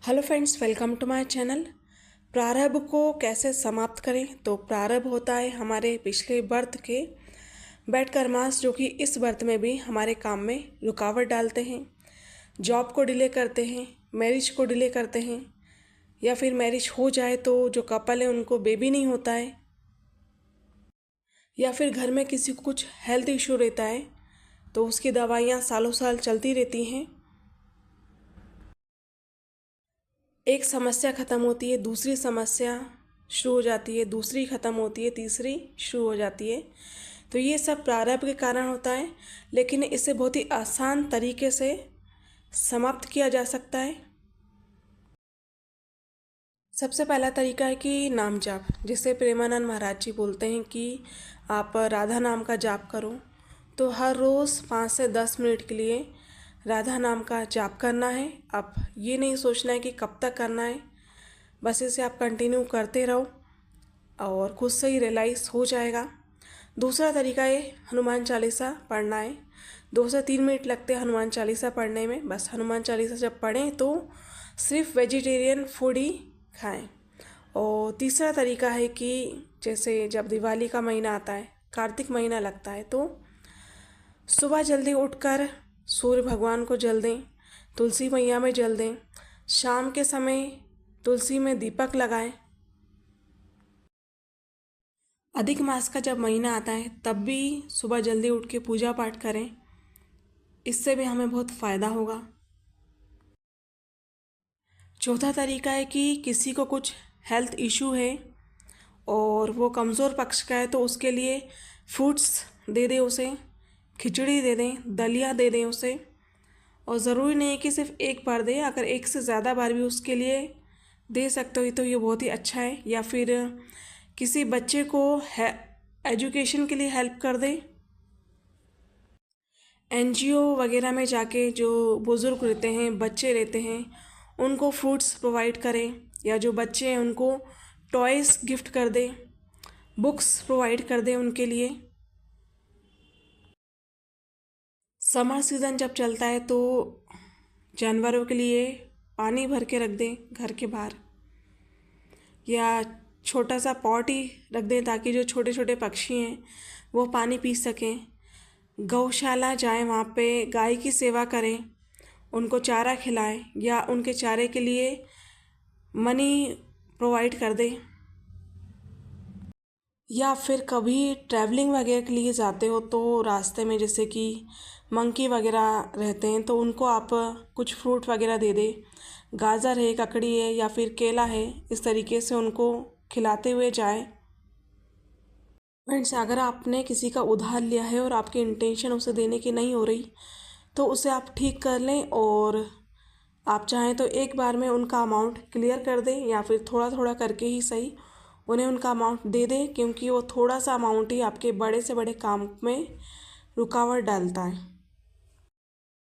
Hello friends, welcome to my channel. प्रारब्ध को कैसे समाप्त करें। तो प्रारब्ध होता है हमारे पिछले बर्थ के बैड कर्मास, जो कि इस बर्थ में भी हमारे काम में रुकावट डालते हैं, जॉब को डिले करते हैं, मैरिज को डिले करते हैं, या फिर मैरिज हो जाए तो जो कपल है उनको बेबी नहीं होता है, या फिर घर में किसी को कुछ हेल्थ इशू रहता है तो उसकी दवाइयाँ सालों साल चलती रहती हैं। एक समस्या ख़त्म होती है, दूसरी समस्या शुरू हो जाती है, दूसरी ख़त्म होती है, तीसरी शुरू हो जाती है। तो ये सब प्रारब्ध के कारण होता है, लेकिन इसे बहुत ही आसान तरीके से समाप्त किया जा सकता है। सबसे पहला तरीका है कि नाम जाप, जिसे प्रेमानंद महाराज जी बोलते हैं कि आप राधा नाम का जाप करो। तो हर रोज़ 5 से 10 मिनट के लिए राधा नाम का जाप करना है। अब ये नहीं सोचना है कि कब तक करना है, बस इसे आप कंटिन्यू करते रहो और खुद से ही रियलाइज़ हो जाएगा। दूसरा तरीका है हनुमान चालीसा पढ़ना है। 2 से 3 मिनट लगते हैं हनुमान चालीसा पढ़ने में। बस हनुमान चालीसा जब पढ़ें तो सिर्फ वेजिटेरियन फूड ही खाएं। और तीसरा तरीका है कि जैसे जब दिवाली का महीना आता है, कार्तिक महीना लगता है, तो सुबह जल्दी उठकर सूर्य भगवान को जल दें, तुलसी मैया में जल दें, शाम के समय तुलसी में दीपक लगाएं। अधिक मास का जब महीना आता है तब भी सुबह जल्दी उठ के पूजा पाठ करें, इससे भी हमें बहुत फ़ायदा होगा। चौथा तरीका है कि किसी को कुछ हेल्थ इशू है और वो कमज़ोर पक्ष का है तो उसके लिए फ्रूट्स दे दें उसे, खिचड़ी दे दें, दलिया दे दें उसे। और ज़रूरी नहीं है कि सिर्फ एक बार दें, अगर एक से ज़्यादा बार भी उसके लिए दे सकते हो तो ये बहुत ही अच्छा है। या फिर किसी बच्चे को एजुकेशन के लिए हेल्प कर दें। एनजीओ वगैरह में जाके जो बुज़ुर्ग रहते हैं, बच्चे रहते हैं, उनको फ्रूट्स प्रोवाइड करें, या जो बच्चे हैं उनको टॉयज़ गिफ्ट कर दें, बुक्स प्रोवाइड कर दें उनके लिए। समर सीज़न जब चलता है तो जानवरों के लिए पानी भर के रख दें घर के बाहर, या छोटा सा पॉट ही रख दें ताकि जो छोटे छोटे पक्षी हैं वो पानी पी सकें। गौशाला जाएं, वहाँ पे गाय की सेवा करें, उनको चारा खिलाएं, या उनके चारे के लिए मनी प्रोवाइड कर दें। या फिर कभी ट्रैवलिंग वगैरह के लिए जाते हो तो रास्ते में जैसे कि मंकी वगैरह रहते हैं तो उनको आप कुछ फ्रूट वगैरह दे दें। गाजर है, ककड़ी है, या फिर केला है, इस तरीके से उनको खिलाते हुए जाएं। फ्रेंड्स, अगर आपने किसी का उधार लिया है और आपकी इंटेंशन उसे देने की नहीं हो रही तो उसे आप ठीक कर लें, और आप चाहें तो एक बार में उनका अमाउंट क्लियर कर दें, या फिर थोड़ा थोड़ा करके ही सही उन्हें उनका अमाउंट दे दें, क्योंकि वो थोड़ा सा अमाउंट ही आपके बड़े से बड़े काम में रुकावट डालता है।